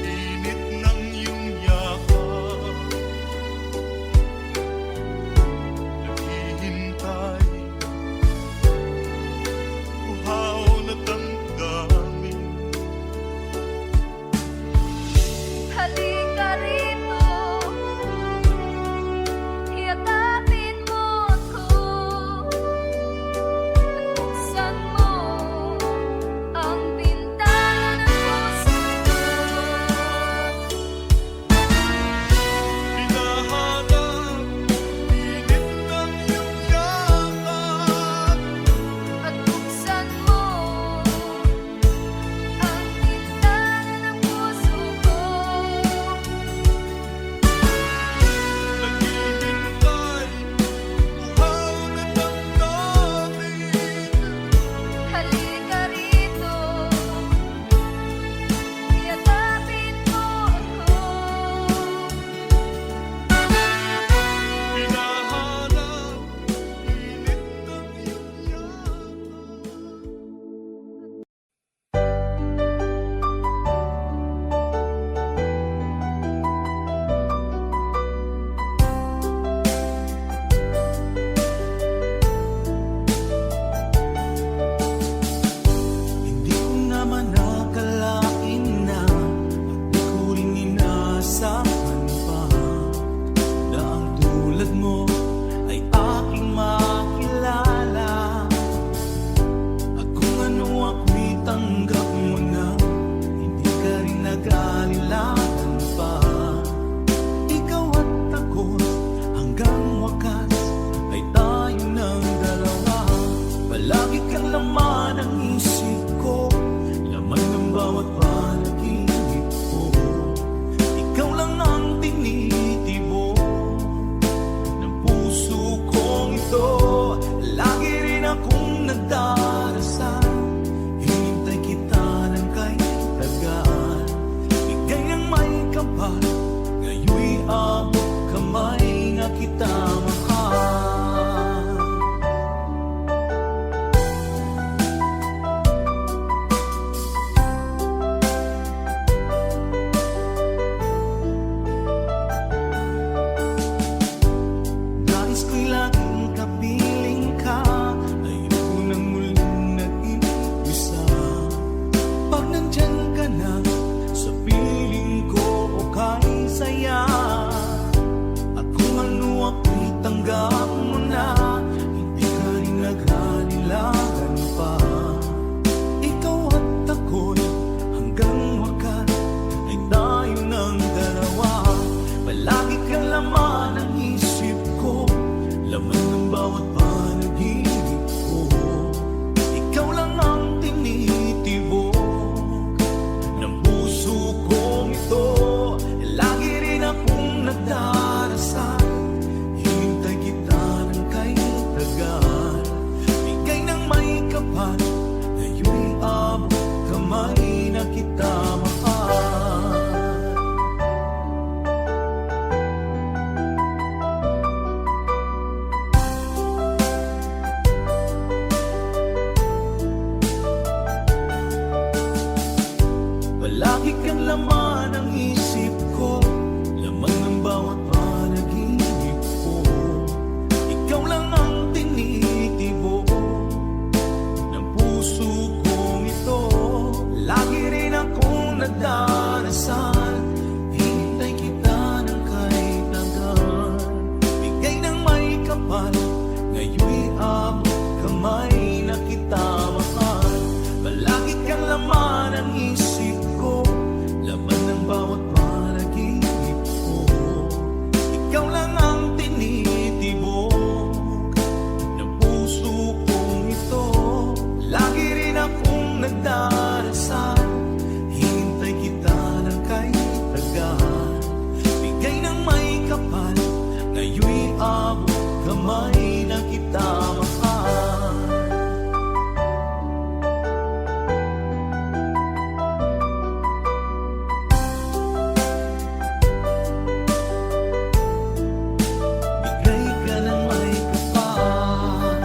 init ng iyong yakap, naghihintay, uhaw na damdamin. Halika rito, yakapin mo ako, at buksan mo ang bintana ng puso ko. Hinahanap, init ng iyong yakap, At buksan mo ang bintana ng puso ko. naghihintay, uhaw na damdamin. Halika rito, yakapin mo ako. Hinahanap, init ng iyong yakap. Hindi ko naman akalain na di ko rin inaasahan pa na ang tulad mo ay aking makilala. At kung ano ako'y tanggap mo na, hindi ka rin nag-alilangan pa. Ikaw at ako hanggang wakas ay tayo ng dalawa. Palagi kang laman ng isip ko, laman ng bawat panaginip ko. Ikaw lang ang tinitibok ng puso kong ito. Lagi rin akong nagdarasal, hinintay kita ng kahit tagal. Bigay ng may kapal, ngayon'y abot kamay na kita mahal. Nais ko'y laging kapiling ka, ayoko nang muling nag-iisa. Pag nandyan ka na sa piling ko, okay saya. At kung ano ako'y tanggap mo na, hindi ka rin nag-alilangan pa. Ikaw at ako'y hanggang wakas ay tayo ng dalawa. Palagi kang laman ng isip ko, laman ng bawat panaginip ko. Ikaw lang ang tinitibok ng puso kong ito. Lagi rin akong nagdarasal, hinintay kita ng kahit tagal. Bigay ng may kapal, ngayon'y abot kamay na kita mahal. Palagi kang laman ng isip ko, laman ng bawat panaginip ko. Ikaw lang ang tinitibok ng puso kong ito. Lagi rin akong nagdarasal, hinintay kita ng kahit tagal. Bigay ng may kapal, ngayon'y abot kamay na kita mahal. Palagi kang laman ng isip ko, laman ng bawat panaginip ko. Ikaw lang ang tinitibok ng puso kong ito. Lagi rin akong nagdarasal, hinintay kita ng kahit tagal. Bigay ng may kapal, ngayon'y abot kamay na kita mahal. Bigay ka ng may kapal.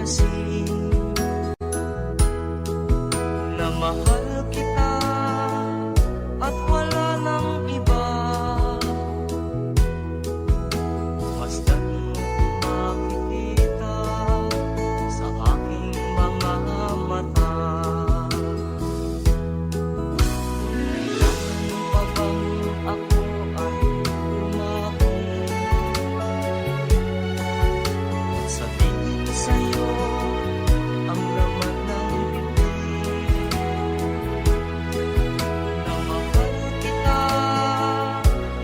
kasi na mahal kita at wala nang iba. Masdan mo makikita sa aking mga mata. Kailangan pa bang ako ay lumahong at sabihin sa'yo ang laman ng bibig na mahal kita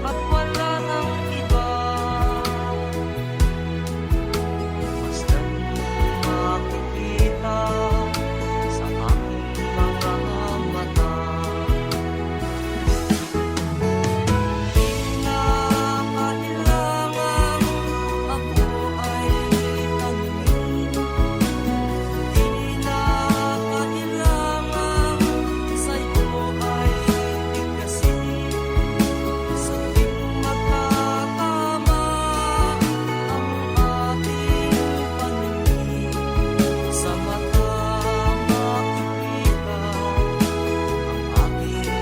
at wala nang iba. Masdan mo makikita sa aking mga mata. Di na kailangan ako ay tanungin. Di na kailangan sa'yo ay bigkasin. Sa tuwing magkatama ang ating paningin, sa mata makikita ang aking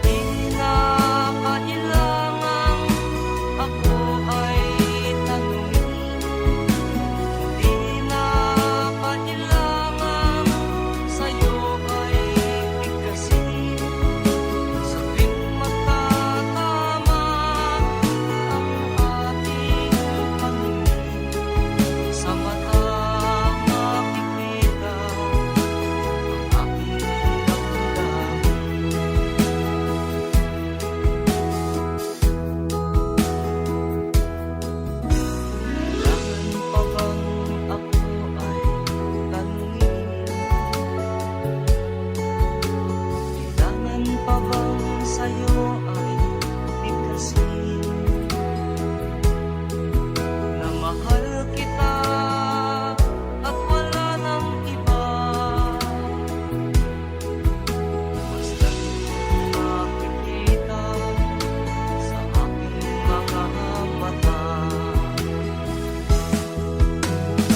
Di na kailangan ako ay tanungin. Di na kailangan sa'yo ay bigkasin. Sa tuwing magkatama ang ating paningin, sa mata makikita ang aking damdamin. Kailangan pa bang ako ay tanungin? Kailangan pa bang sa'yo ay bigkasin na mahal kita at wala nang iba? Masdan mo makikita sa aking mga mata.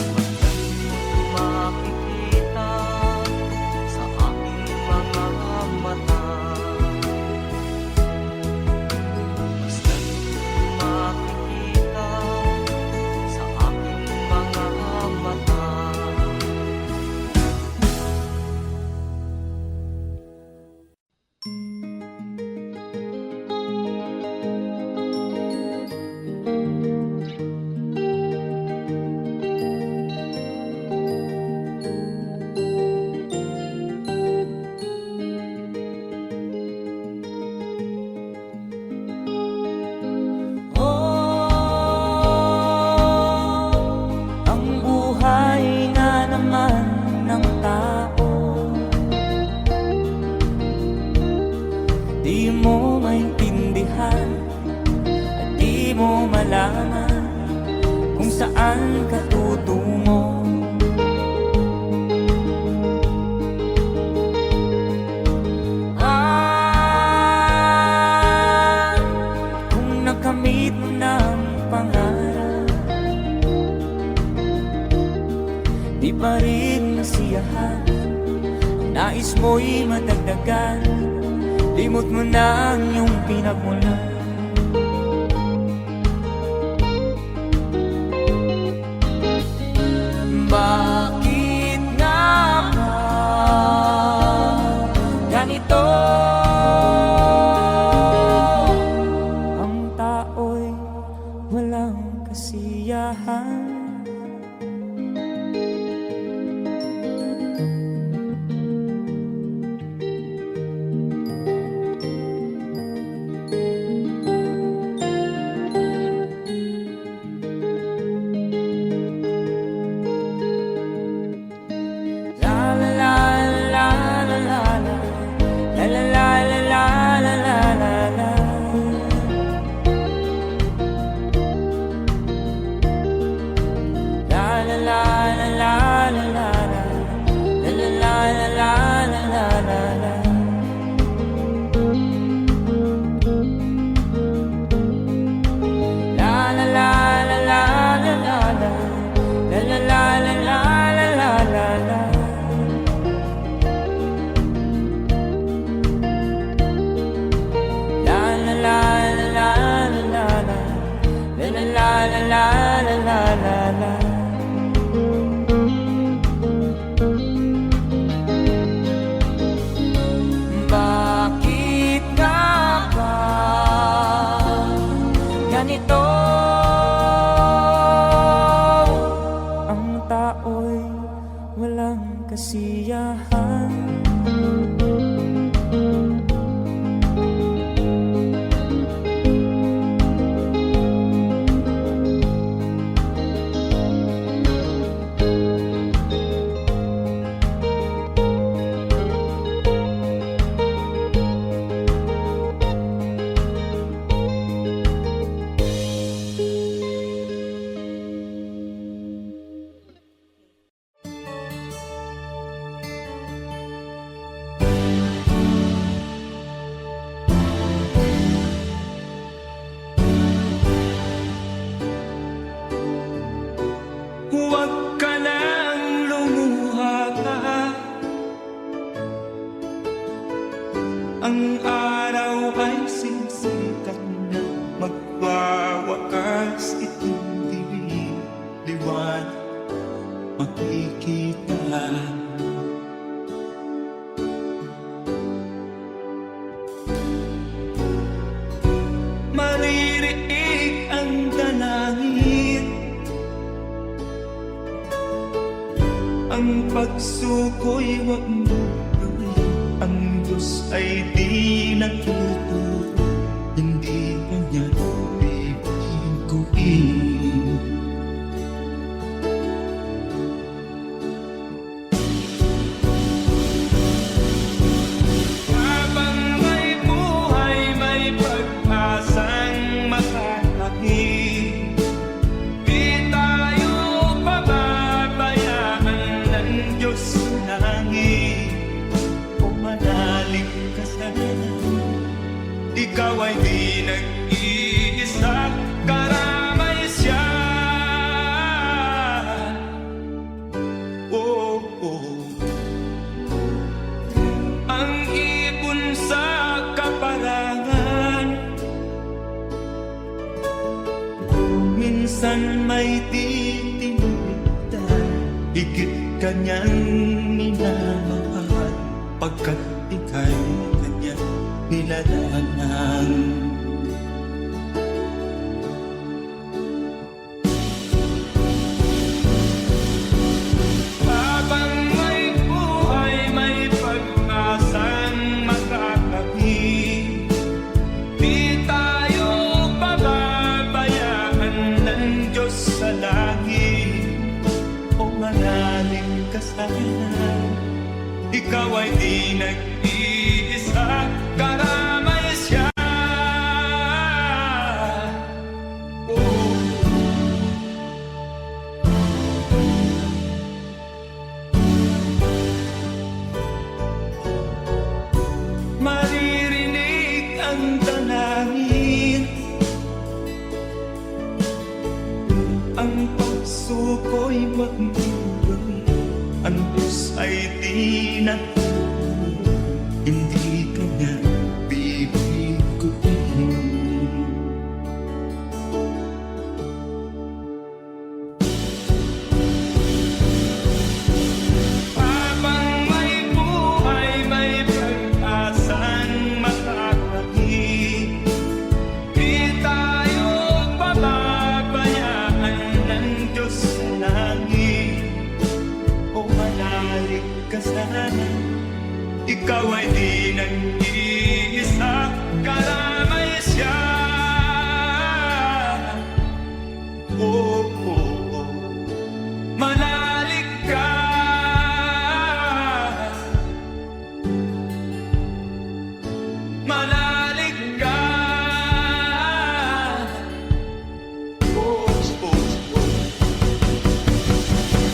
Masdan mo makikita sa aking mga mata. Masdan mo makikita sa aking mga mata. Ang buhay na naman ng tao, di mo maintindihan at di mo malaman kung saan ka tutungo. Kung nakamit mo ng pangarap, di pa rin nasiyahan. Ang nais mo'y madagdagan, limot mo na ang iyong pinagmulan. Bakit nga ba ganito? Ang tao'y walang kasiyahan. kasiyahan. Huwag ka nang lumuha pa. Ang araw ay sisikat na, magwawakas itong dilim. Liwanag makikita. Maririnig ang dalangin, ang pagsuko'y wag mo gawin. Ang Diyos ay di natuturo, hindi kanya bibiguin. Habang may buhay, may pag-asang makakakit. Di tayo pababayaan ng Diyos sa langit. O manalig ka sana, ikaw ay di nag-iisa, karamay siya. Oh, oh. Ang ibon sa kaparangan, minsan may titinitan, higit kanyang minamahal, pagkat ika'y kanyang nilalangan. Habang may buhay, may pag-asang makakakit. Di tayo pababayaan ng Diyos sa langit. O manalig ka sana, ikaw ay di nag-iisa, karamay siya. Oh. Maririnig ang dalangin, ang pagsuko'y wag mo gawin. Ang Diyos ay di natuturo, hindi kanya bibiguin. Habang may buhay, may pag-asang makakakit. Di tayo pababayaan ng Diyos sa langit. O manalig ka sana, ikaw ay di nag-iisa, karamay siya. Oh, oh, oh. Manalig ka. Manalig ka. Oh, oh, oh.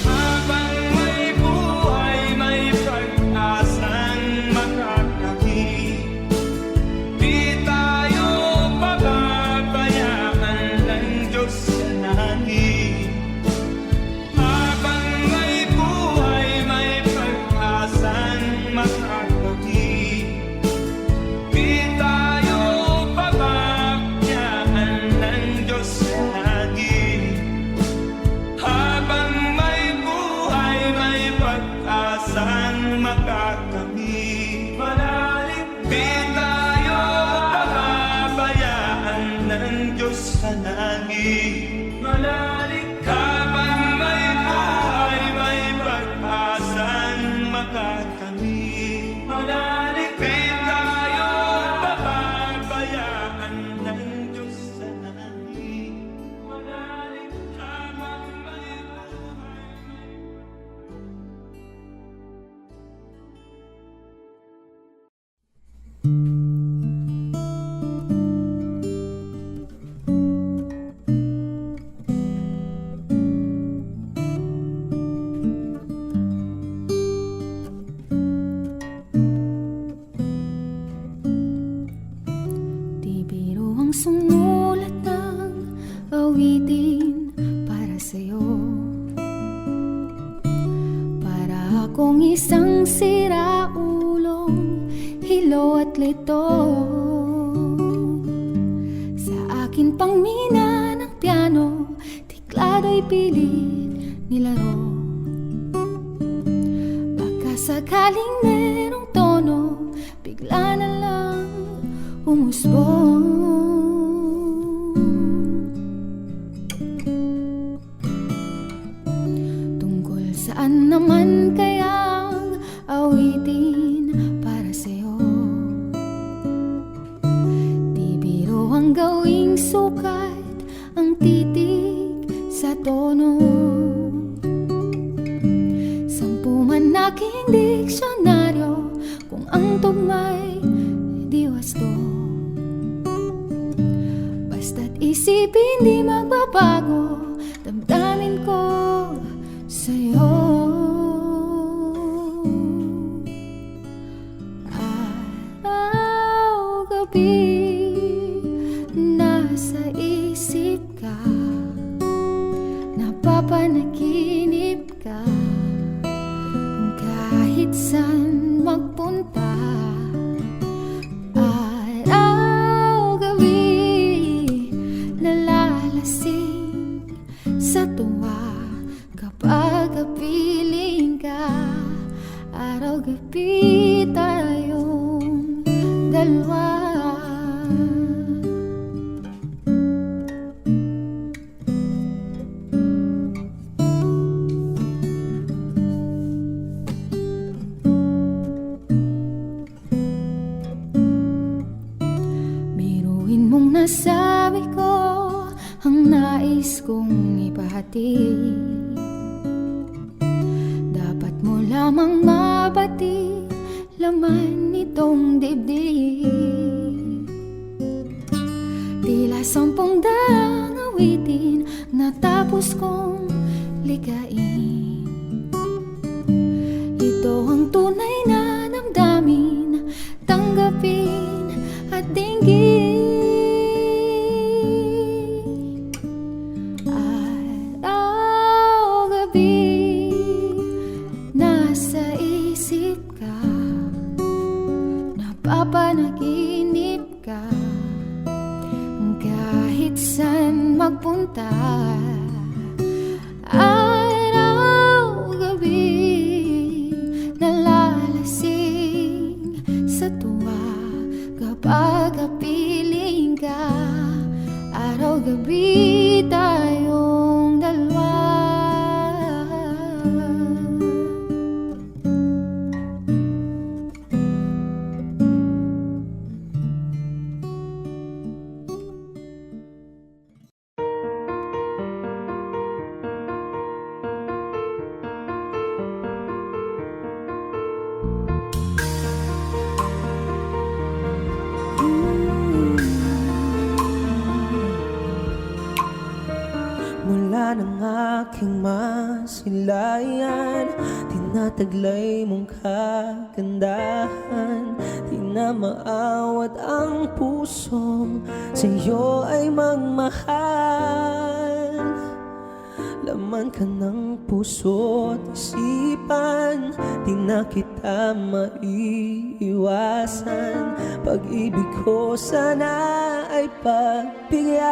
Habang may buhay, may pag-asang makakakit. Di tayo pababayaan ng Diyos sa langit. Habang may buhay, may pag-asang makakakit. Di tayo pababayaan ng Diyos sa langit. Habang may buhay, may pag-asang makakamit. Manalig, di tayo pababayaan ng Diyos sa langit. Manalig, habang may buhay, may pag-asang sumulat ng awitin para sa'yo. Para akong isang siraulong hilo at lito. Sa akin pang mina ng piano, tiklado'y pilit nilaro. Baka sakaling merong tono, bigla na lang umusbong. Tungkol saan naman kayang awitin para sa'yo? Di biro ang gawing sukat ang titig sa tono. Sampu man aking diksyonaryo, kung ang tugma'y di wasto. Basta't isipin di magbabago, damdamin ko sa'yo. Araw-gabi nasa isip ka, napapanaginip ka. Kahit saan magpunta, araw-gabi nalalasing sa tuwa kapag kapiling ka. Araw-gabi tayong dalawa. Biruin mong nasabi ko ang nais kong ipahatid. Dapat mo lamang mabati laman nitong dibdib. Tila 10 daang awitin natapos kong likain. Ito ang tunay na damdamin, tanggapin at dinggin. Araw-gabi nasa isip ka, napapanaginip ka. Kahit saan magpunta, araw-gabi nalalasing sa tuwa kapag kapiling ka. Araw-gabi tayong dalawa. Mula ng aking masilayan, tinataglay mong kagandahan. Di na maawat ang pusong sa'yo ay magmahal. Laman ka ng puso at isipan, di na kita maiiwasan. Pag-ibig ko sana ay pagbigyan.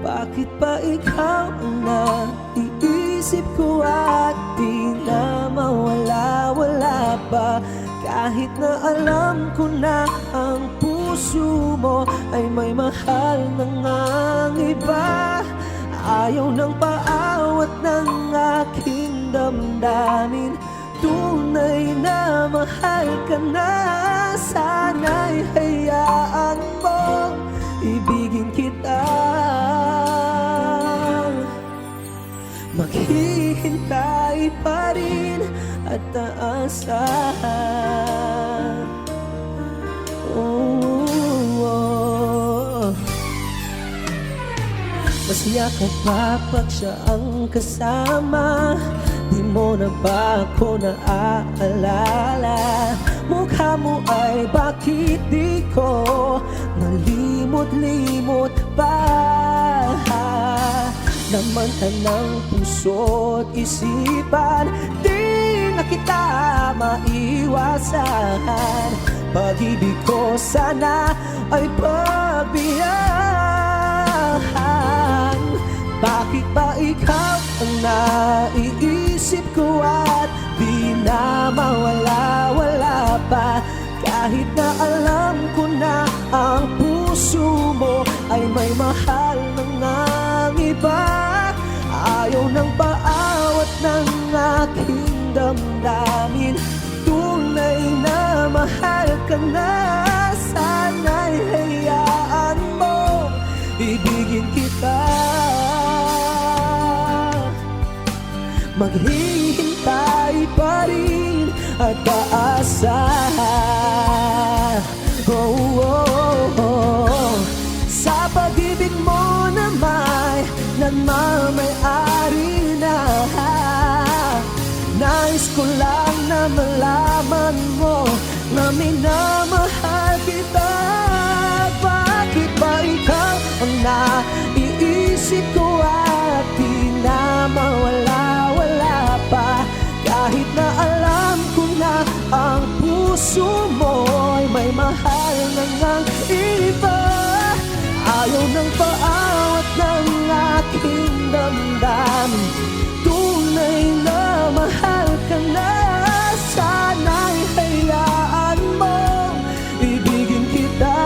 Bakit pa ikaw ang naiisip ko at di na mawala-wala ba? Kahit na alam ko na ang puso mo ay may mahal ng ang iba. Ayaw nang paawat ng aking damdamin, tunay na mahal ka na. Sana'y hayaan mong ibigin kita. Maghihintay pa rin at aasahan. Masaya ka pa pag siya ang kasama. Di mo na ba ako naaalala? Mukha mo ay bakit di ko malimot-limot pa? Naman ka ng puso't isipan, di na kita maiwasan. Pag-ibig ko sana ay pagbiyaan. Bakit ba ikaw ang naiisip ko at di na mawala-wala pa? Kahit na alam ko na ang puso mo ay may mahal ng iba. Ayaw ng paawat ng aking damdamin. Tunay na mahal ka na. Sana'y hayaan mo ibigin kita. Maghihintay pa rin at aasahan. Sa pag-ibig mo na may nagmamay-ari na. Nais ko lang na malaman mo na minamahal kita. Bakit ba ikaw ang naiisip ko at di na mawala-wala pa? Kahit na alam ko na ang puso mo ay may mahal ng iba. Ayaw ng paawat ng aking damdamin. Tunay na mahal ka na. Sana'y hayaan mo ibigin kita.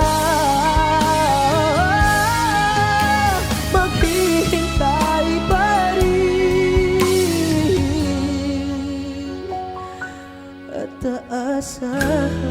Maghihintay pa rin at aasahan.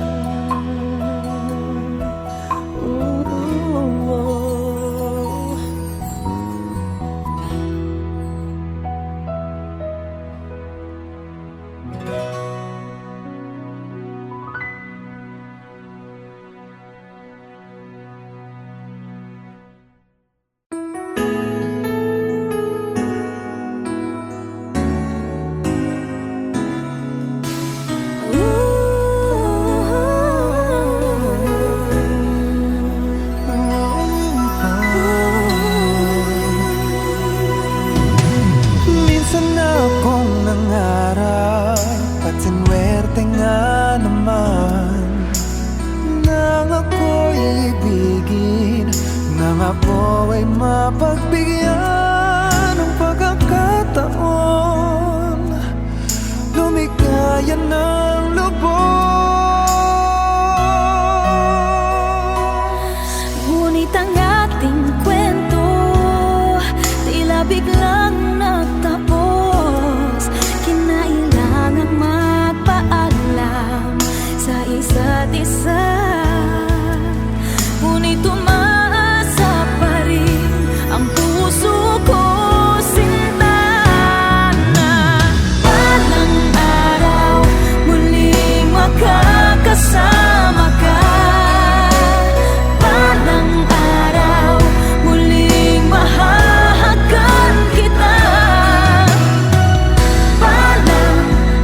Ako ay mapagbigyan ng pagkakataon, lumikaya ng lubos. Ngunit ang ating kwento tila biglang nagtapos. Kinailangang magpaalam sa isa't isa. Ngunit ang puso ko sinta na. Balang araw muling makakasama ka. Balang araw muling mahahagan kita. Balang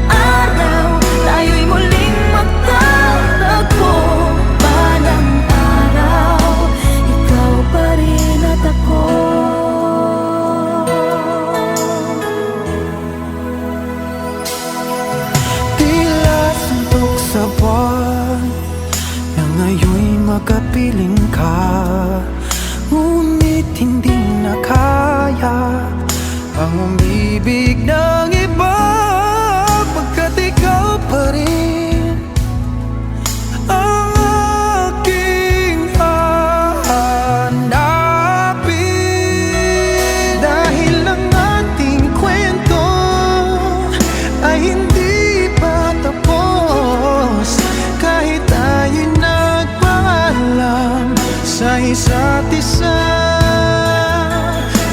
araw tayo'y muling magtatagpo. Balang araw ikaw pa rin at ako. Sa buwan na ngayon'y makapiling ka, ngunit hindi na kaya ang umibig ng iba. Pagkat ikaw pa rin ang aking hahanapin. Dahil ang ating kwento ay hindi pa tapos. Kahit tayo'y nagpaalam sa isa't isa,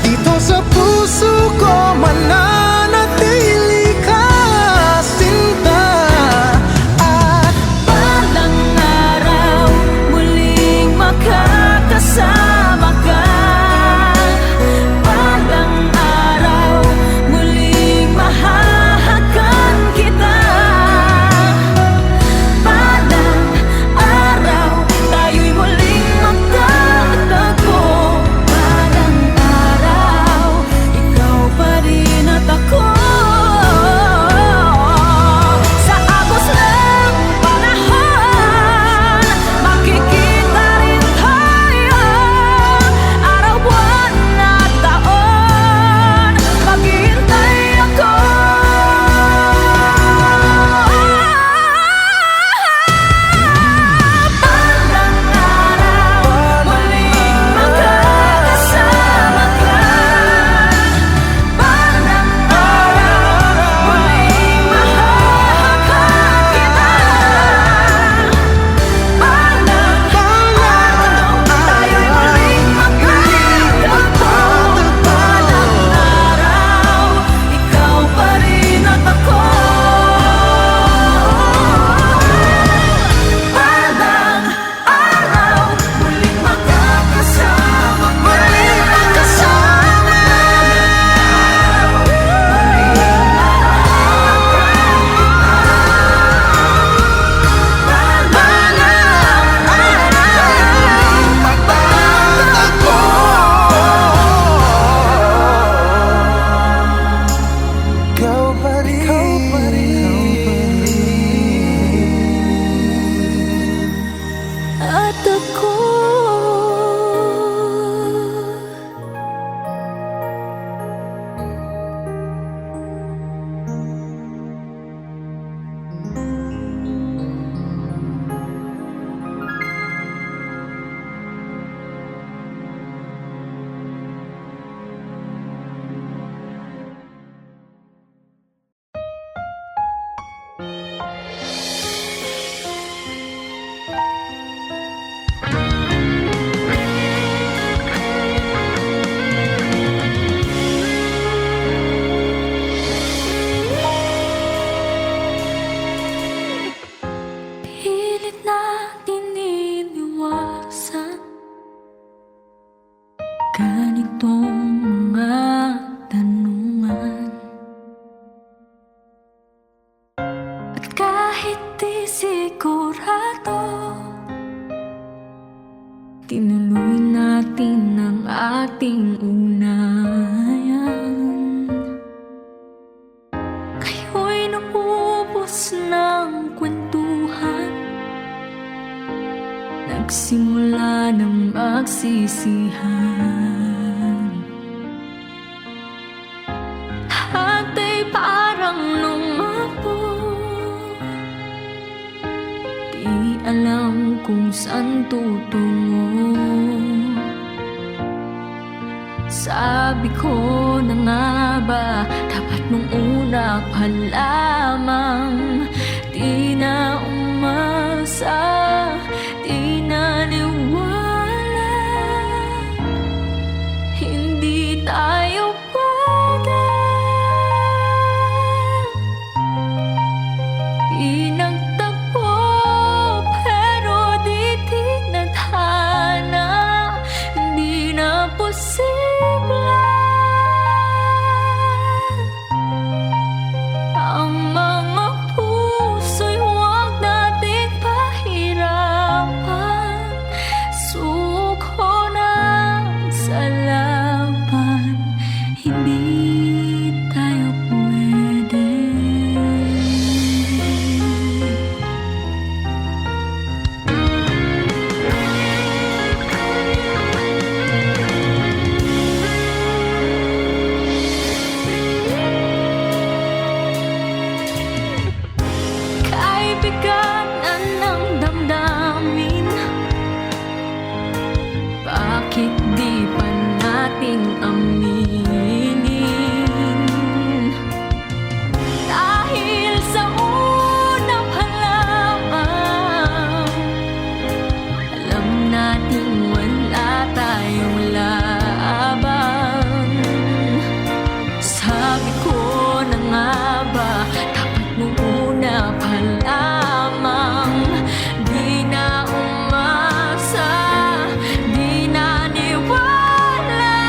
dito sa puso ko mananatili ka, sinta. At balang araw muling makakasama ka. Balang araw muling mahahagan ganitong mga tanungan. At kahit di sigurado, tinuloy natin ang ating ugnayan. Kayo'y naubos ng kwentuhan, nagsimula ng magsisihan. Lahat ay parang lumabog, di alam kung saan tutungo. Sabi ko na nga ba, dapat nung una pa lamang, di na umasa, di naniwala, hindi tayo pwede. Di nagtagpo pero di tinadhana, hindi na posible. Ang mga puso'y huwag nating pahirapan, suko na sa laban, hindi tayo pwede. Kaibiganan ng damdamin, bakit di pa natin aminin? Dahil sa una pa lamang, alam natin wala tayong laban. Sabi ko na nga ba, dapat nung una pa lamang, di na umasa, di naniwala,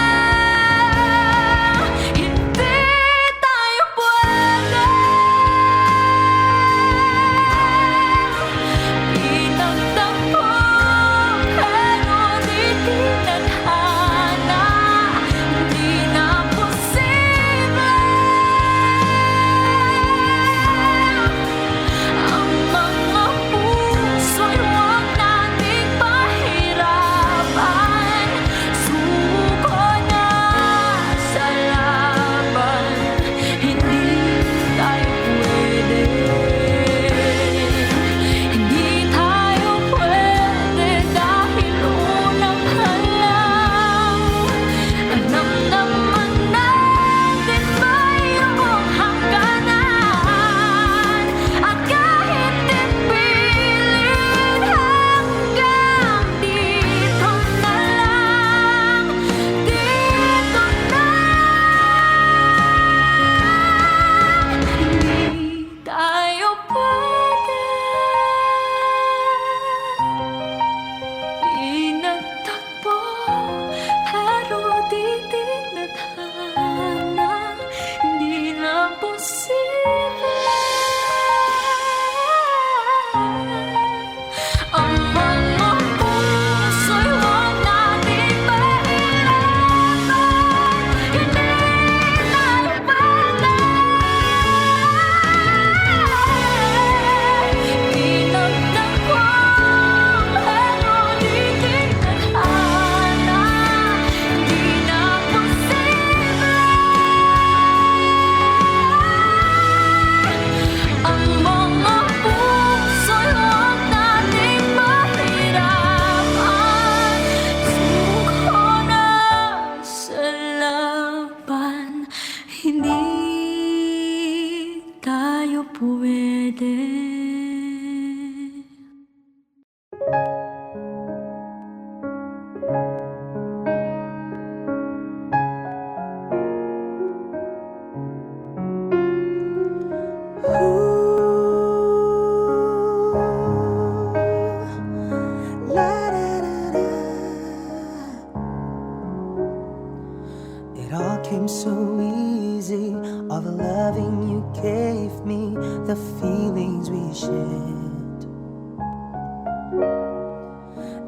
It all came so easy, all the loving you gave me, the feelings we shared.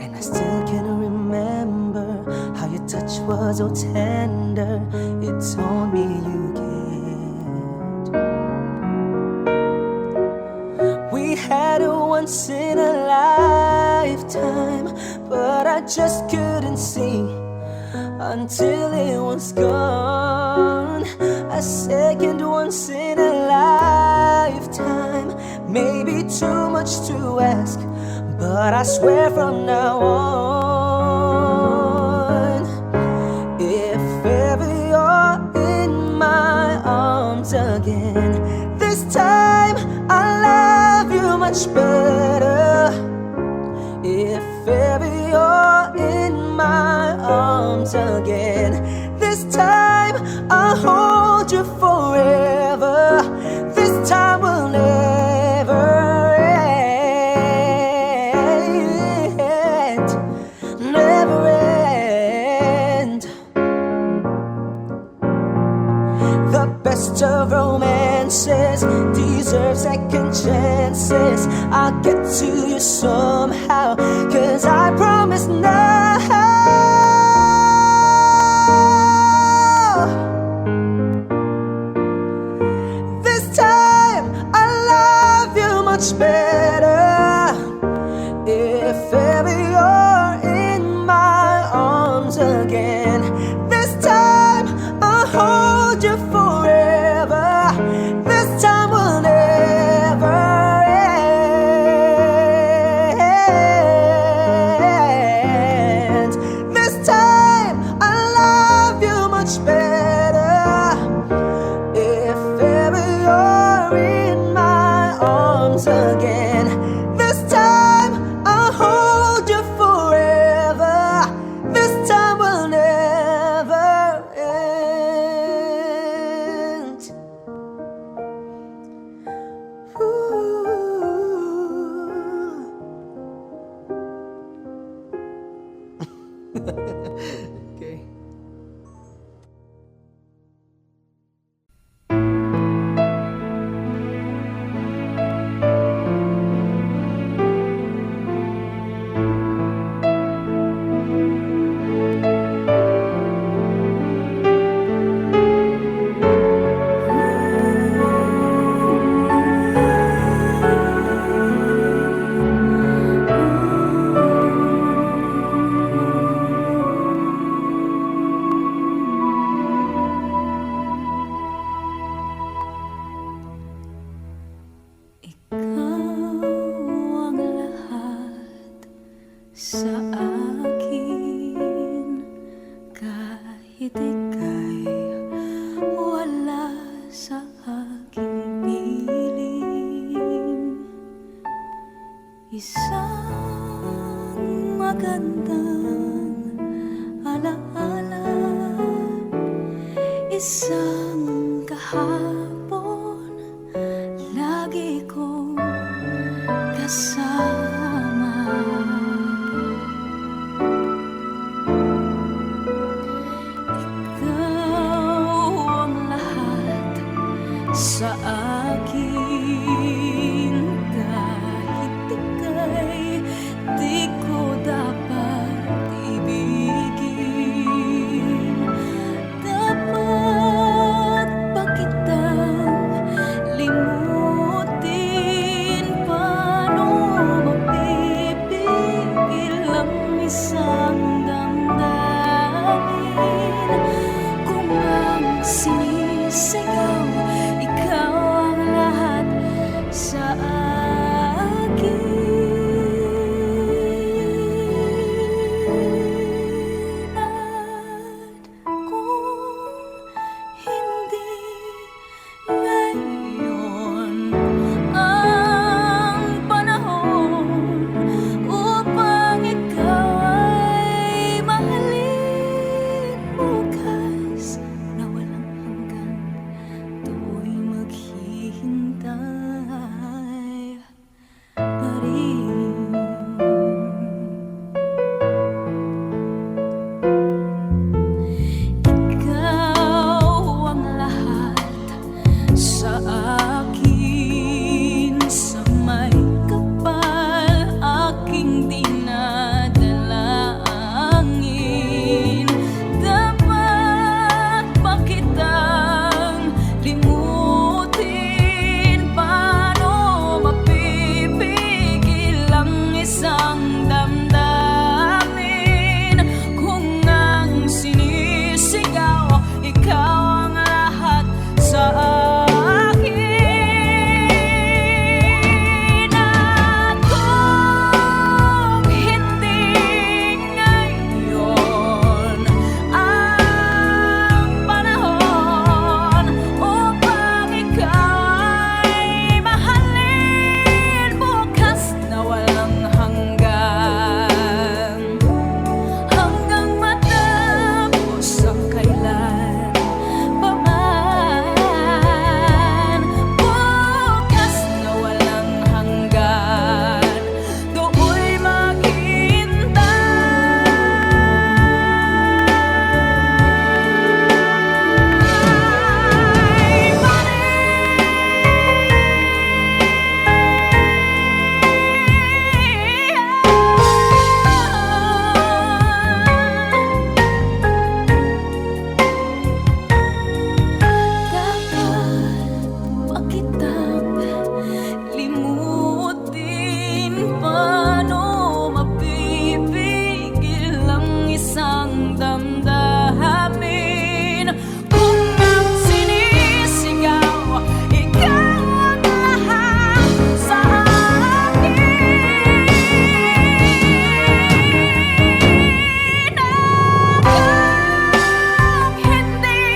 And I still can remember how your touch was so tender. It told me you cared. We had a once in a lifetime, but I just couldn't see until it was gone. A second once in a lifetime, maybe too much to ask, but I swear from now on, if ever you're in my arms again, this time I'll love you much better. If ever you're in my arms again, this time I'll hold you forever. This time will never end, never end. The best of romances deserve second chances. I'll get to you somehow, 'cause I promise now, this time I love you much better. If ever you're in my arms again, this time I'll hold you forever. This time will never end. This time I love you much better. If ever you're in my arms again, this time I'll hold you forever. This time will never end. Okay. Ikaw ang lahat sa akin, kahit ika'y wala sa aking piling. Isang magandang alaala, isang kahapon lagi kong kasama. Ikaw ang lahat sa akin, kahit ika'y di ko dapat ibigin. Dapat isang damdamin. Kung ang sinisigaw, ikaw ang lahat sa akin. Hanggang hindi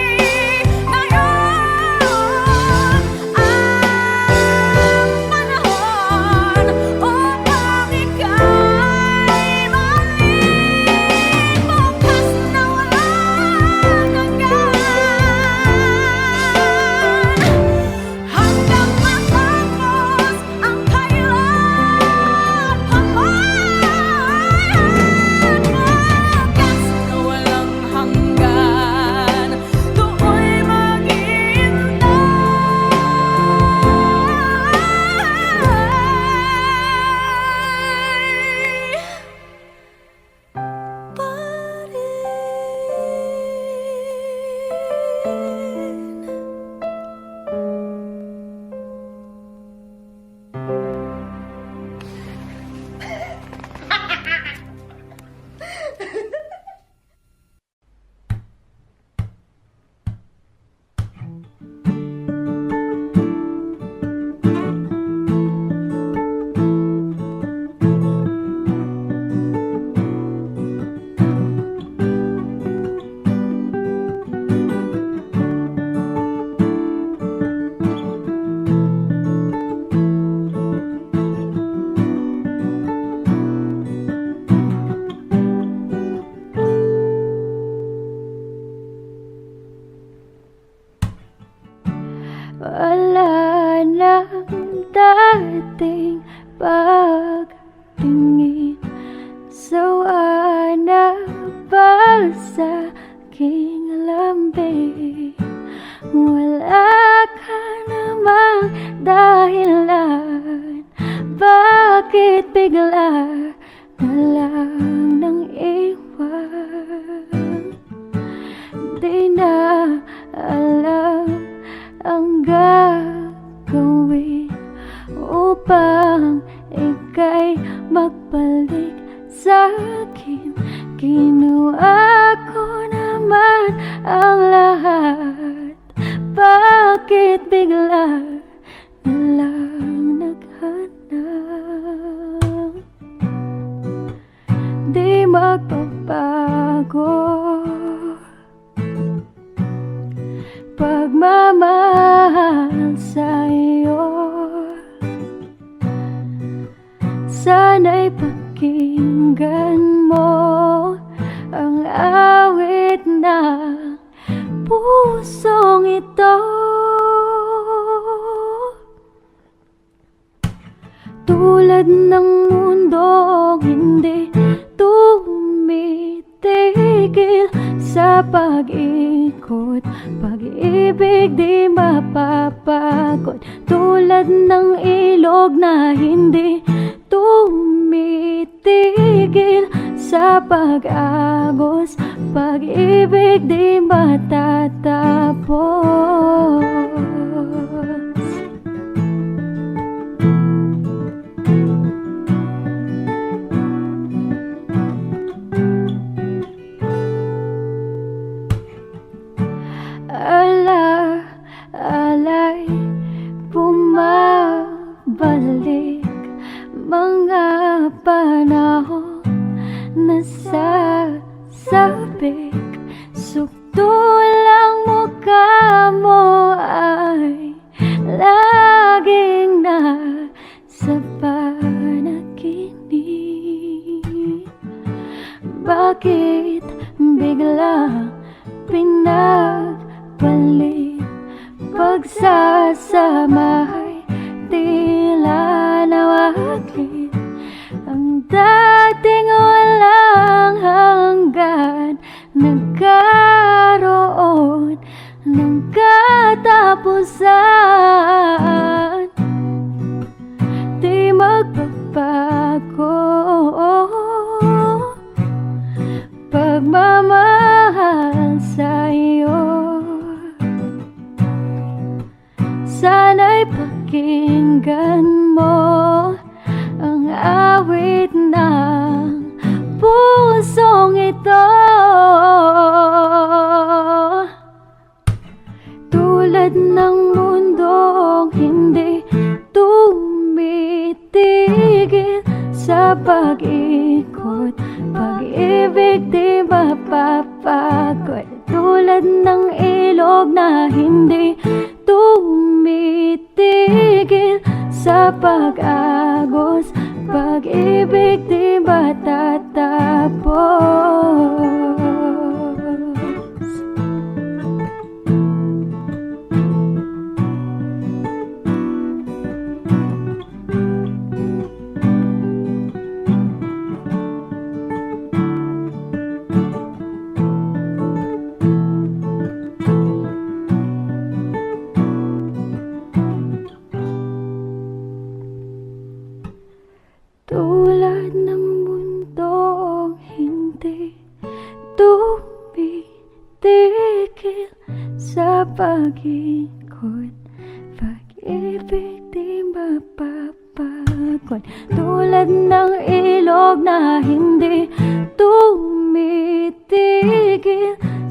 ngayon ang panahon upang ika'y maling bukas na walang hanggan. Hanggang matapos ang kailan pa man, bukas na walang hanggan, do'y wala nang dating pagtingin. Sawa na ba sa aking lambing? Wala ka namang dahilan, bakit bigla na lang nang iwan? Di na alam ang gagawin upang ika'y magbalik sa'kin. Ginawa ko naman ang lahat, bakit bigla na lang naghanap? Di magbabago pagmamahal sa'yo. Sana'y pakinggan mo ang awit ng pusong ito. Tulad ng mundong hindi tumitigil sa pag-ikot, pag-ibig di mapapagod. Tulad ng ilog na hindi tumitigil sa pag-agos, pag-ibig di matatapos. Alay bumabalik, mga panahon na sasabik. Sukto lang mukha mo ay laging nasa panaginip. Bakit biglang pinagbalik? Pagsasamahay tila nawaglit, ang dating walang hanggan nagkaroon ng katapusan. Di magbabago pagmamahal sa'yo. Sana'y pakinggan mo ang awit ng pusong ito. pag-ikot. Pag-ibig di mapapagod, tulad ng ilog na hindi tumitigil sa pag-agos. Pag-ibig di matatapos. Tulad ng mundong hindi tumitigil sa pag-ikot. Pag-ibig di mapapagod, tulad ng ilog na hindi tumitigil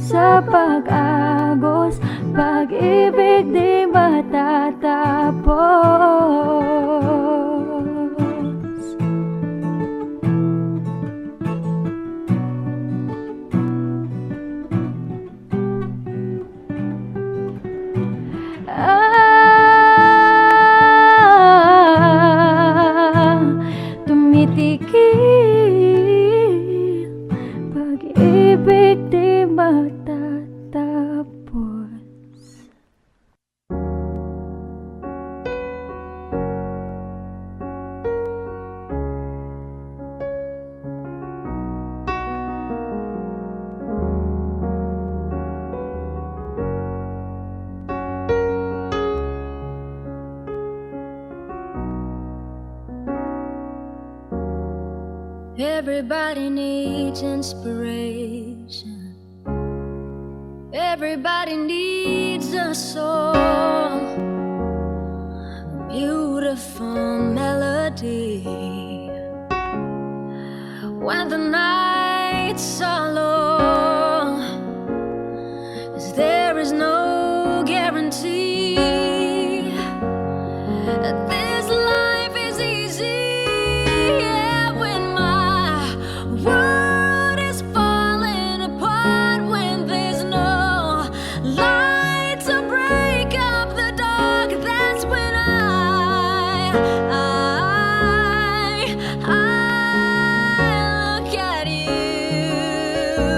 sa pag-agos. Pag-ibig di matatapos. Tumitigil, pag-ibig di matatapos. Everybody needs inspiration. Everybody needs a song, a beautiful melody. When the nights are long, 'cause there is no guarantee that this life is easy. Yeah, when my world is falling apart, when there's no light to break up the dark, that's when I look at you.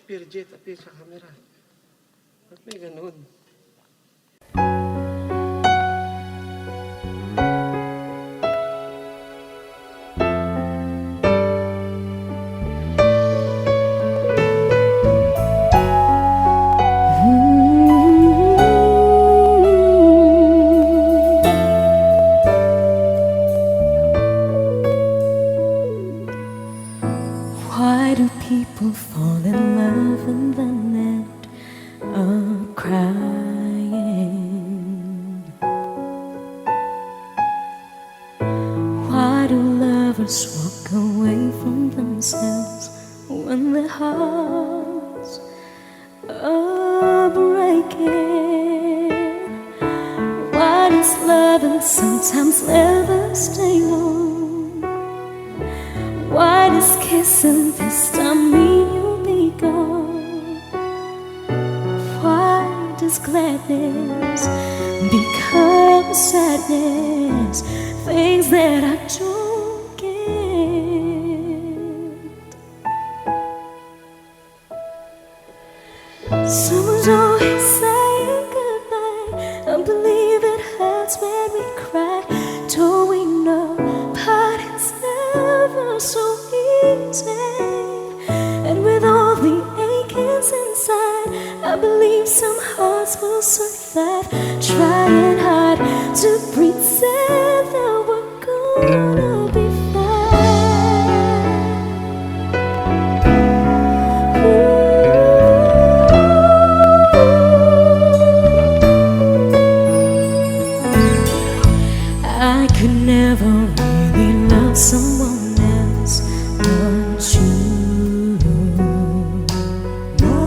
appear jet, appear sa camera. Ba't may ganun? Why do people fall in love and then end up crying? Why do lovers walk away from themselves when their hearts are breaking? Why does loving sometimes never stay long? Why does kissing this time mean you'll be gone? Why does gladness become sadness? Things that I don't get. Someone's always saying goodbye. I believe it hurts when we cry. Don't we know parting's never so easy? And with all the achings inside, I believe some hearts will survive. Trying hard to pretend that we're gonna be I could never really love someone else but you. No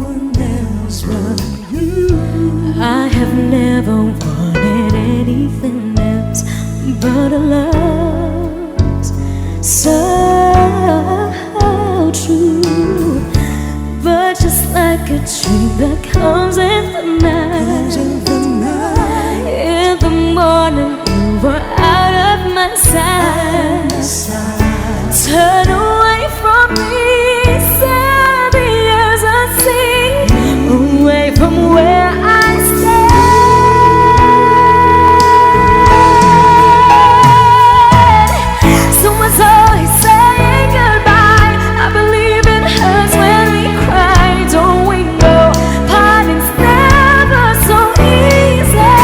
one else but you. I have never wanted anything else but a love so true. But just like a dream that comes in the night, in the morning were out of my sight. Turn away from me, said the years unseen, away from where I stand. Someone's always saying goodbye. I believe it hurts when we cry. Don't we know parting's never so easy?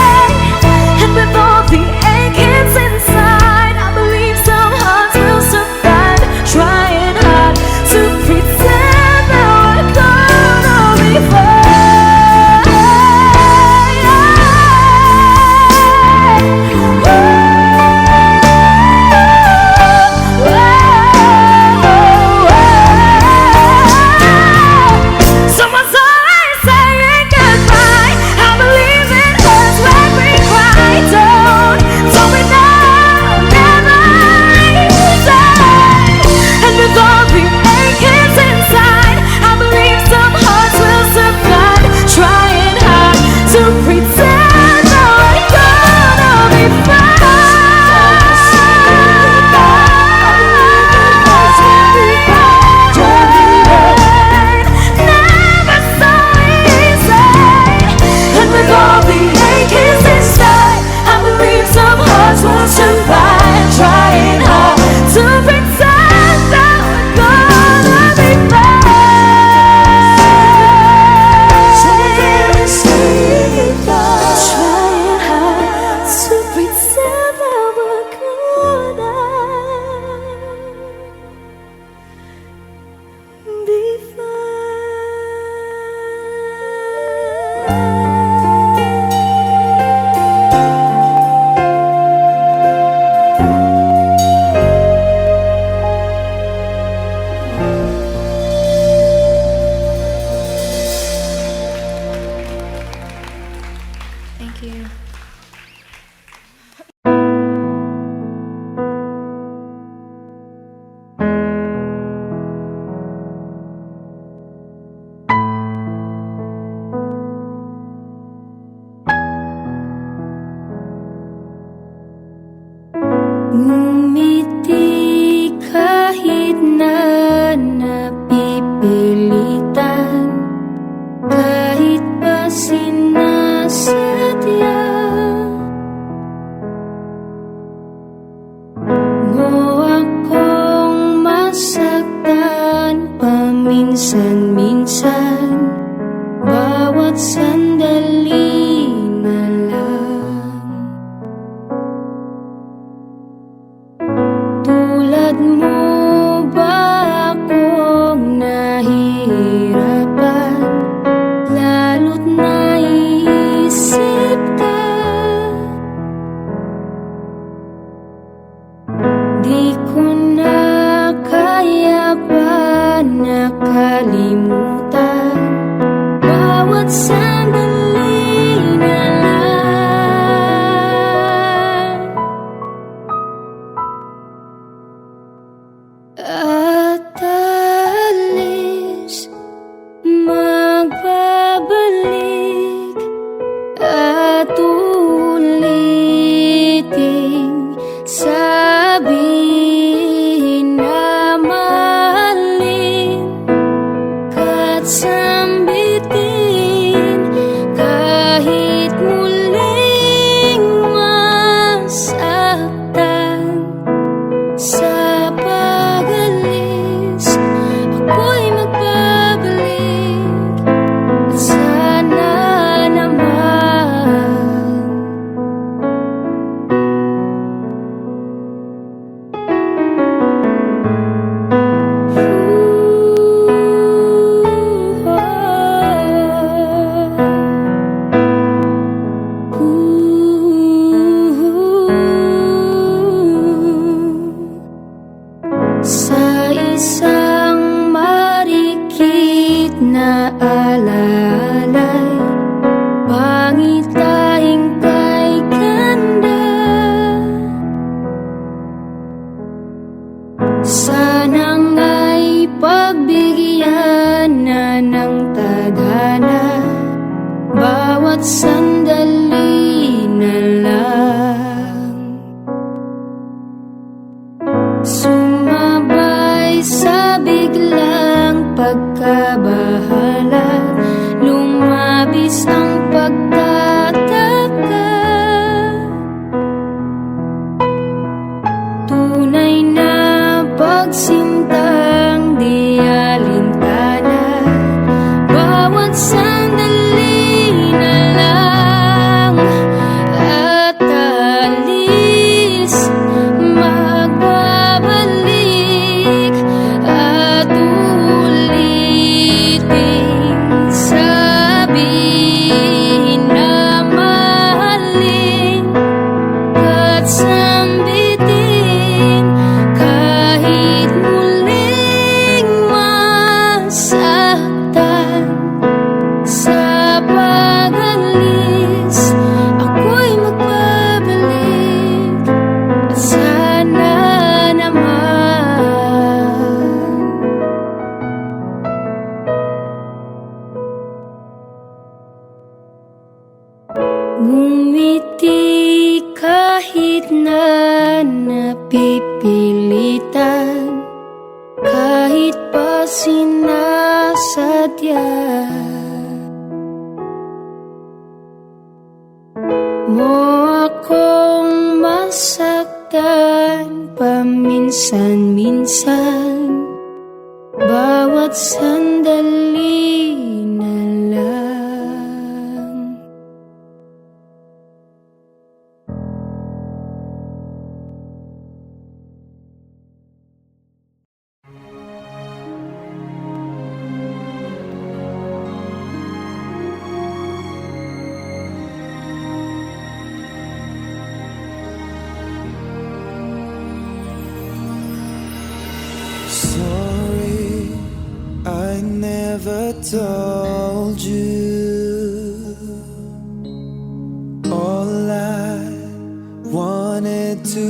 And with all the achings inside, I believe some hearts will survive. Trying hard to pretend that we're gonna be fine. Someone's always saying goodbye. I believe it hurts when we cry. Don't we know never easy? And with all the achings inside, I believe some hearts will survive. Trying hard to pretend that we're gonna be fine. Never so easy. And with all the achings inside, I believe some hearts will survive. Trying hard to pretend that we're gonna be fine. Trying hard to pretend that we're gonna be Thank you. Ngumiti kahit na napipilitan. Agad mo ba akong nahihirapan? Lalo't naisip ka. Di ko na kaya pa nakalimutan bawat sandali na lang. At alis, magbabalik at uliting sabihin na mahalin ka't sambitin kahit muling masaktan. Sa pag-alis, ako'y magbabalik at sana naman sa isang marikit na alalay, pangitahing kay ganda. Sana nga'y pagbigyan na ng tadhana bawat sandali na lang. Sumabay sa biglang pagkabahala, lumabis ang pagtataka. Tunay na pagsintang di alintana bawat sandali na lang. At alis, magbabalik at uliting sabihin na mahalin ka't sambitin kahit muling masaktan. Sa pag-alis, ako'y magbabalik at sana naman ngumiti kahit na napipilitan, kahit pa sinasadya mo akong masaktan paminsan-minsan bawat sandali na lang. Sorry, I never told you all I wanted to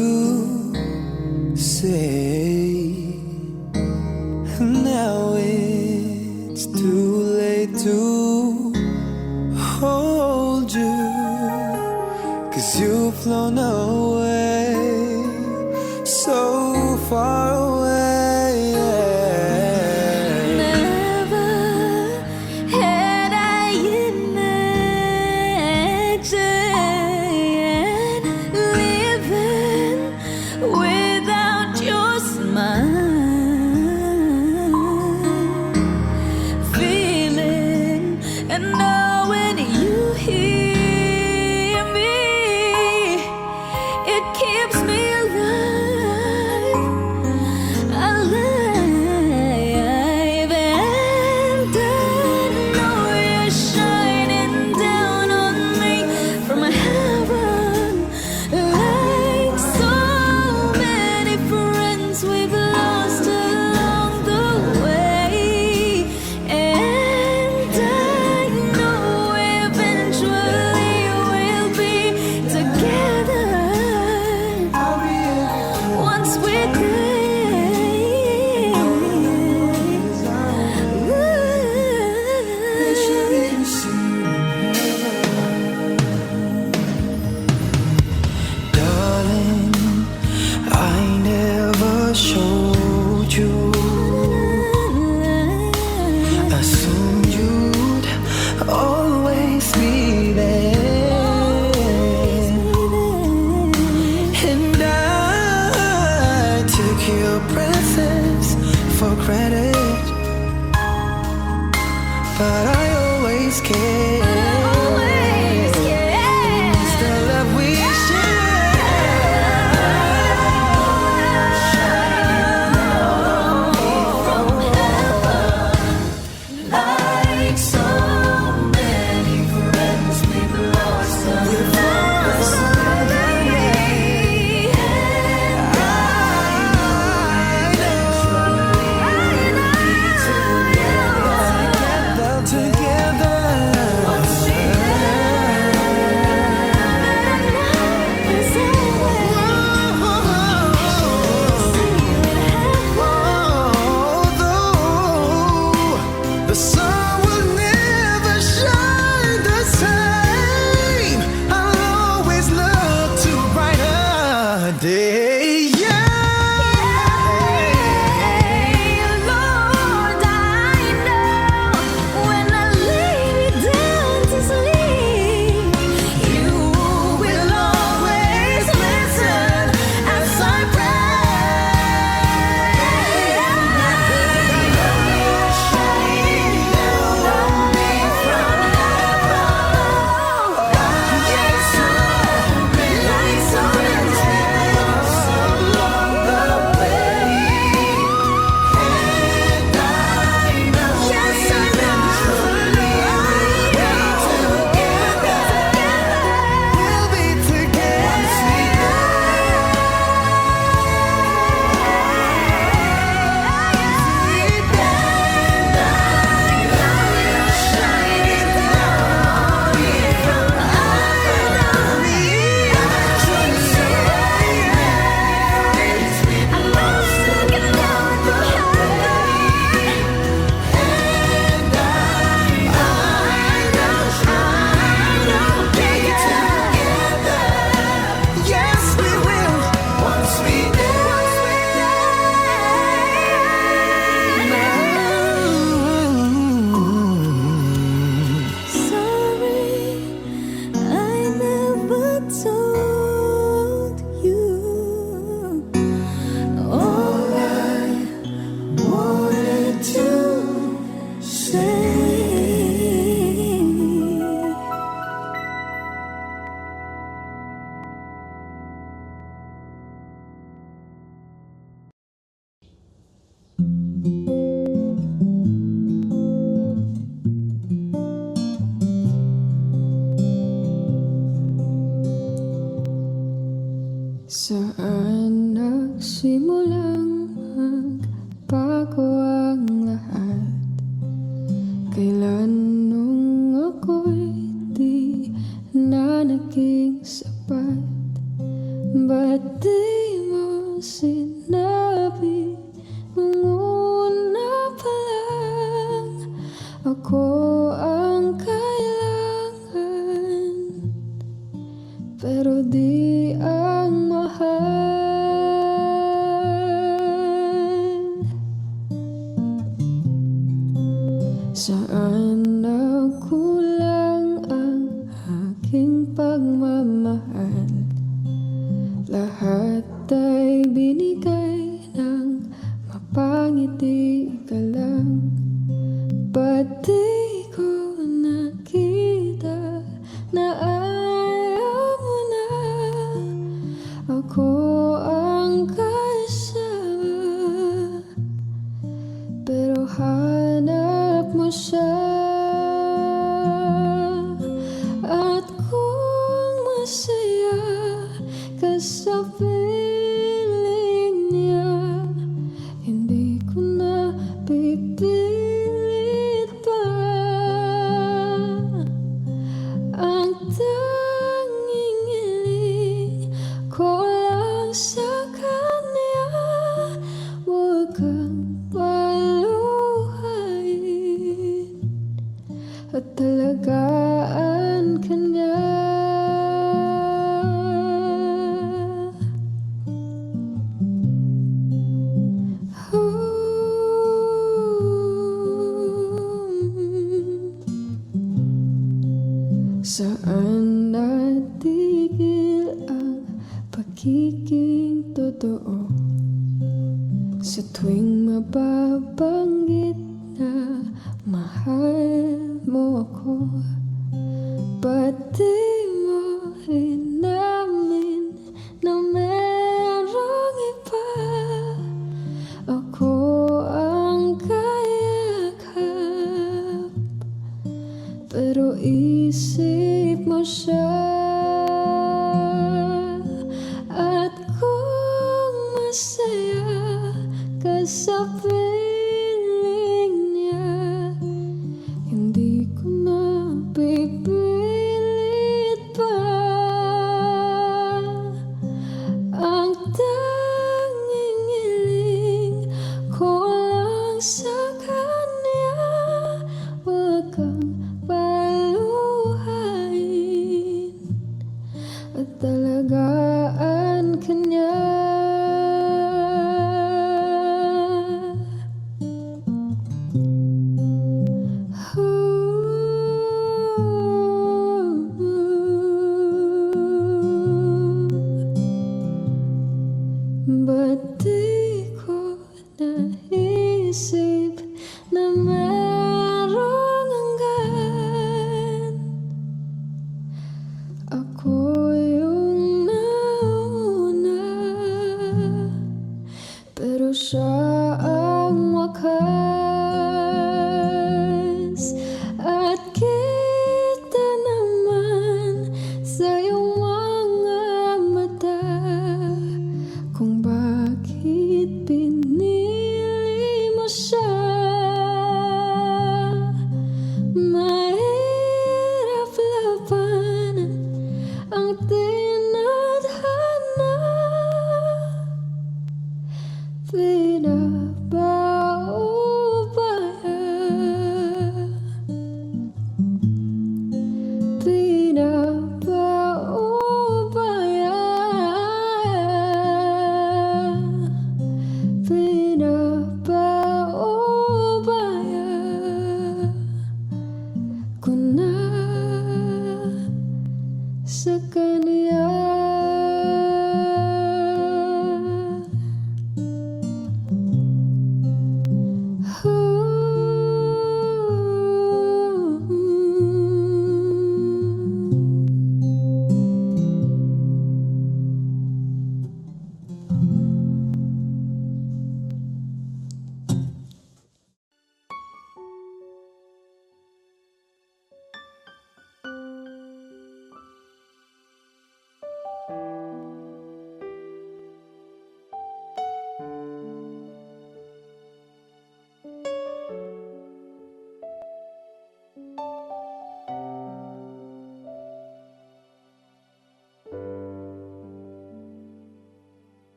say. Now it's too late to hold you, 'cause you've flown away so far away. Never had I imagined living without your smile, feeling and knowing you hear me your presence for granted, but I always care. It's the love we Like so many friends we've lost the sun will never shine the same. I'll always look to a brighter day. Lord, I know when I lay down to sleep, you will always listen as I We'll be Yes, we will. Once we Sorry, I never told you all I wanted to say. Saan nagsimulang magbago ang lahat? Kailan nung ako'y di na naging sapat? Ba't di mo sinabi nung una pa lang ako ang kailangan? Pero di ang mahal. Saan nagkulang ang aking pagmamahal? Lahat ay binigay ng mapangiti ka lang. Ba't di ko nakita na ayaw mo na ako ang kasama? Pero hanap mo siya, at kung masaya ka sa piling niya, hindi ko na pipilit pa. Ang tanging hiling ko lang sa kanya, huwag kang paluhain at talagaan ka niya. Saan natigil ang pagiging totoo? Sa tuwing mababanggit na mahal mo ako, ba't di mo inamin na merong iba? Ako ang kayakap, pero isip mo siya. At kung masaya ka sa piling niya, hindi ko na pipilit pa. Ang tanging hiling ko lang sa kanya, huwag kang paluhain at talagaan ka niya. Ba't di ko naisip na merong hanggan? Ako yung nauna, pero siya ang wakas. At kita naman sa iyong mga mata kung bakit pinili mo siya. Mahirap labanan ang tinadhana, pinapaubaya, pinapaubaya, pinapaubaya ko na sa kanya.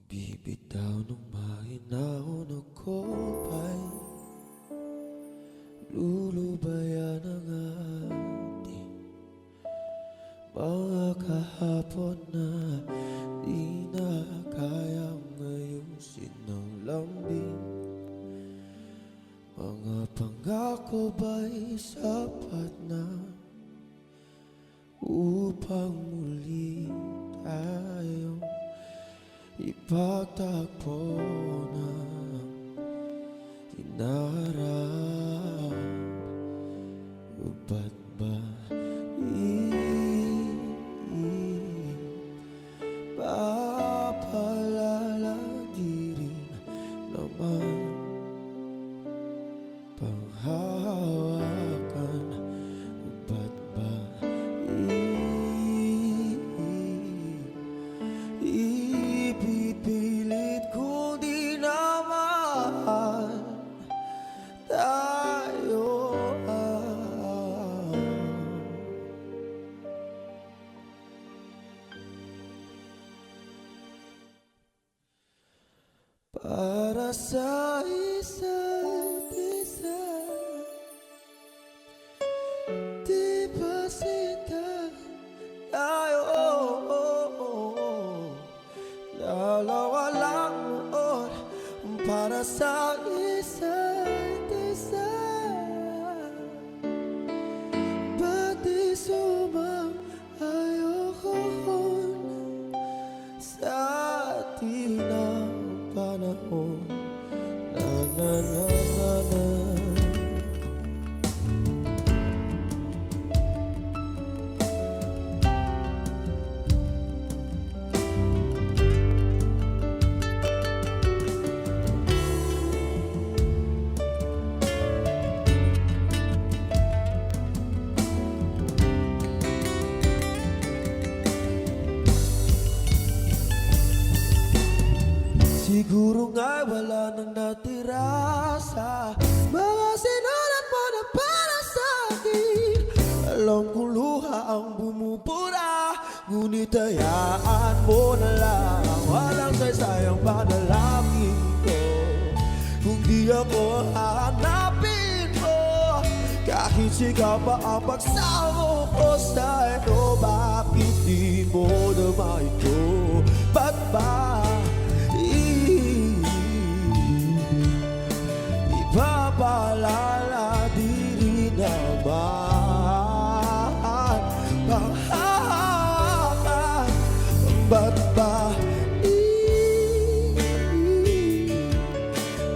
Bibitaw ng mahinahon ako ay lulubayan ang ating mga kahapon na di na kayang ayusin ng lambing. Mga pangako ba'y sapat na upang muli tayong ipagtagpo ng hinaharap? O ba't ba papalala di rin naman panghahawakan? O ba't ba ipipilit kung di naman tayo para sa isa't isa? Di ba sinta tayo? Dalawa lang noon para sa isa't isa. Ba't di sumang ayoko? Siguro nga'y wala nang natira sa mga sinulat mo na para sa akin. Alam kong luha ang bumubura, ngunit hayaan mo na lang. Walang saysayang panalangin ko kung di ako hahanapin mo. Kahit sigaw pa ang pagsamo ko sa ito, bakit di mo naman ito? Ba't ba ipapalala di rin naman? Panghahawakan, ba't ba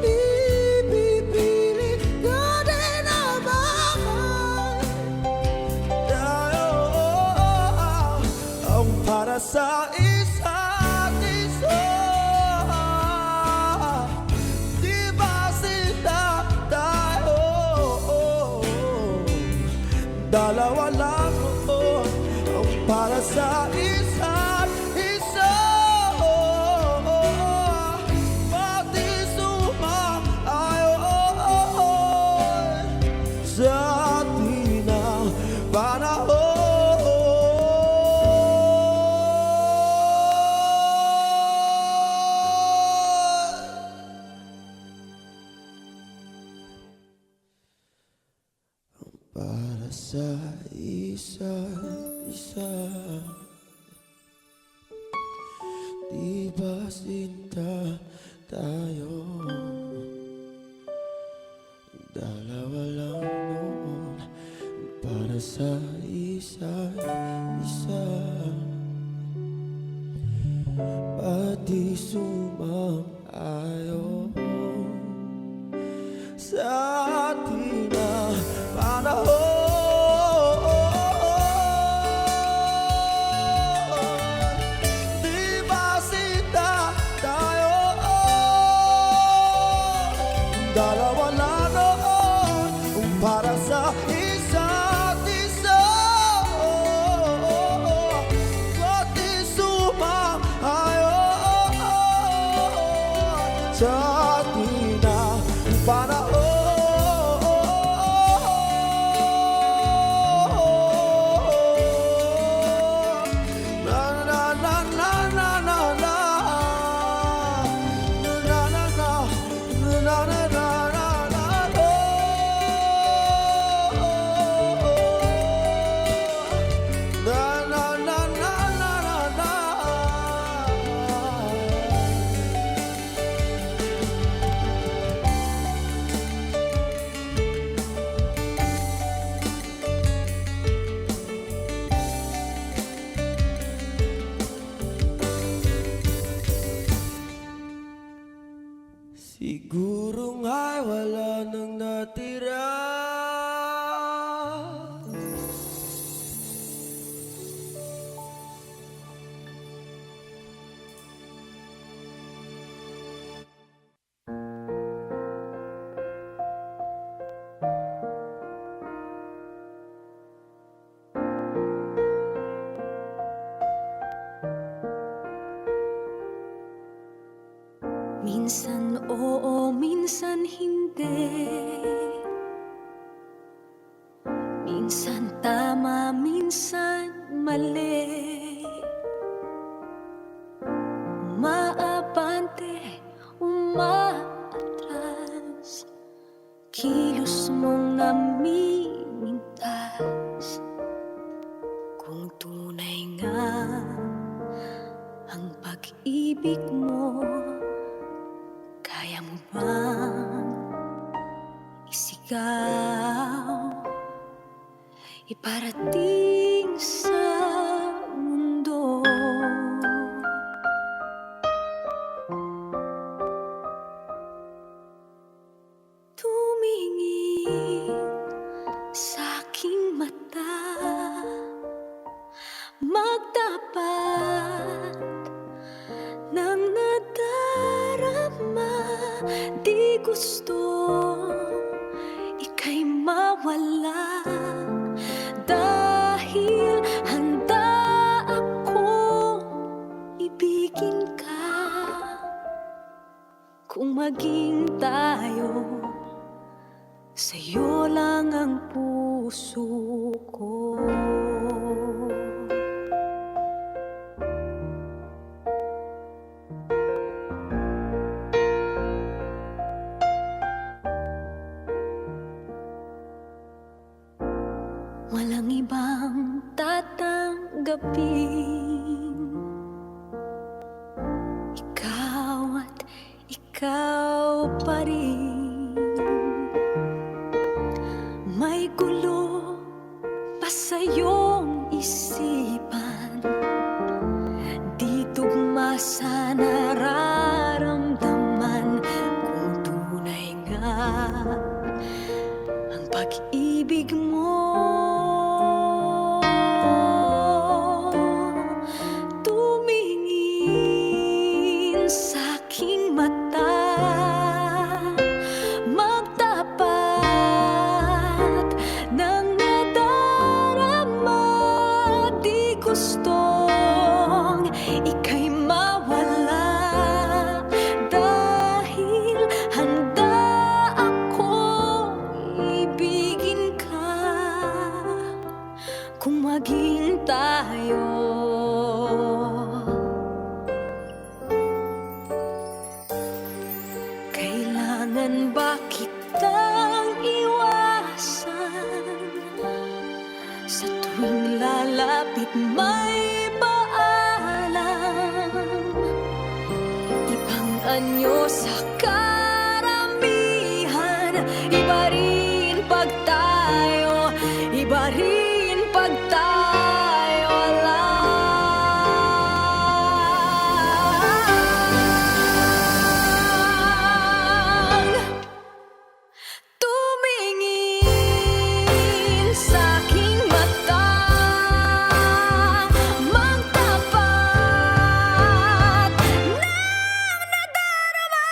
ipipilit ko din naman? Ang para sa isa't isa. Di ba sila tayo? Dalawa lang ang para sa isa't isa. Pati sumang-ayon sa atin ang panahon. Para sa isa't isa. Di ba sinta tayo? Dalawa lang noon para sa isa't isa. Pati sumang-ayon sa atin na panahon. Di ba sinta tayo? Dalawa lang noon para sa isa't isa. Pati sumang-ayon sa atin na panahon. Siguro nga'y wala nang natira. Minsan oo, minsan hindi. Minsan tama, minsan mali. Umaabante, umaatras. Kilos mong namimintas. Kung tunay nga ang pag-ibig mo, kaya mo bang isigaw, iparating sa mundo? Tumingin sa aking mata, magtapat ng nadarama. Di gusto ika'y mawala, dahil handa akong ibigin ka. gabing ikaw at ikaw pa rin. May gulo pa sa iyong isipan, di tugma sa nararamdaman. Kung tunay nga ang pag-ibig mo, tumingin sa'king mata, magtapat ng nadarama. Di gustong ika'y mawala, dahil handa akong ibigin ka kung maging tayo. Kailangan ba kitang iwasan? Sa tuwing lalapit may paalam, ibang anyo sa karamihan. Iba rin pag tayo, iba rin pag tayo lang. Tumingin sa'king mata, magtapat ng nadarama.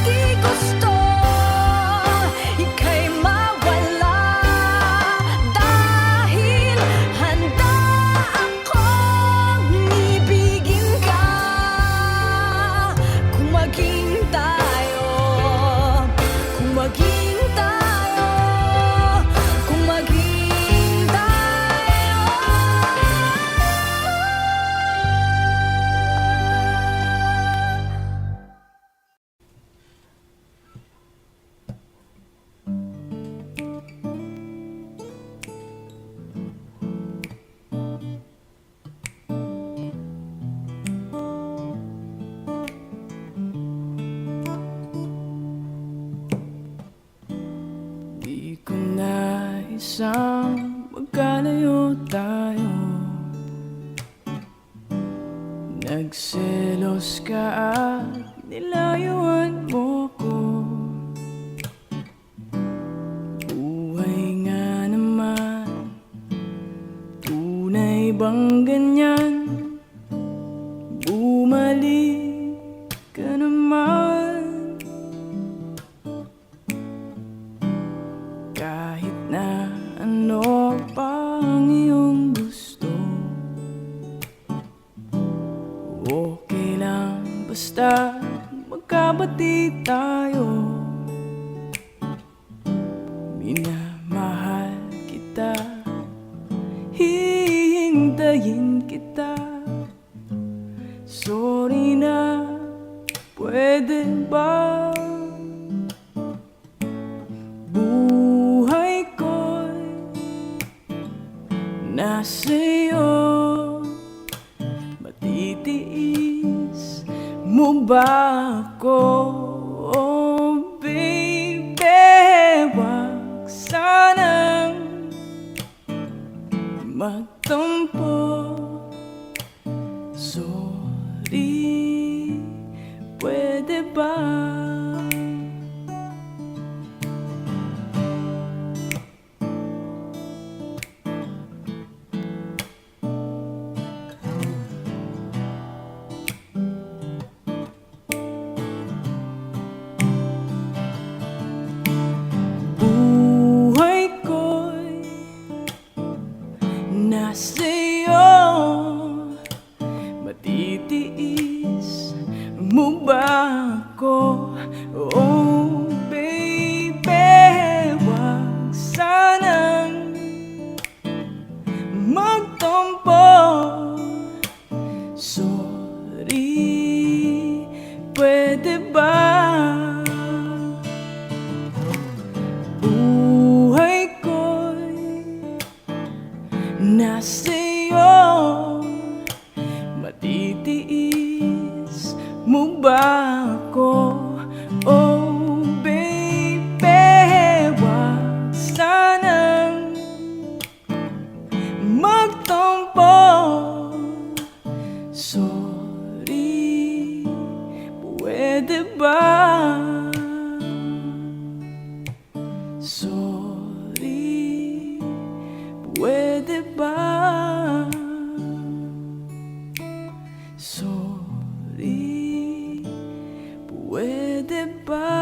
Di gusto ika'y mawala, dahil handa akong ibigin ka kung maging tayo, kung maging tayo, kung maging tayo. Di ko na isang magkalayo tayo. Nagselos ka at nilayuan mo ko. Buhay nga naman, tunay bang ganyan? Bumalik ka naman. Kahit na ano pa ang iyong gusto, okay lang basta magkabati tayo. Minamahal kita, hihintayin kita. Sorry na, pwede ba? Buhay ko'y nasa'yo. Matitiis mo ba ako? Oh baby, wag sanang magtampo. Sorry, pwede ba? Buhay ko'y nasa'yo. Matitiis mo ba ako? Oh baby, wag sanang magtampo. Sorry, pwede ba? Buhay ko'y nasa'yo. sa'yo. Matitiis mo ba ako? Oh baby, wag sanang magtampo. Sorry, pwede ba? Sorry, pwede ba? Sorry, pwede ba?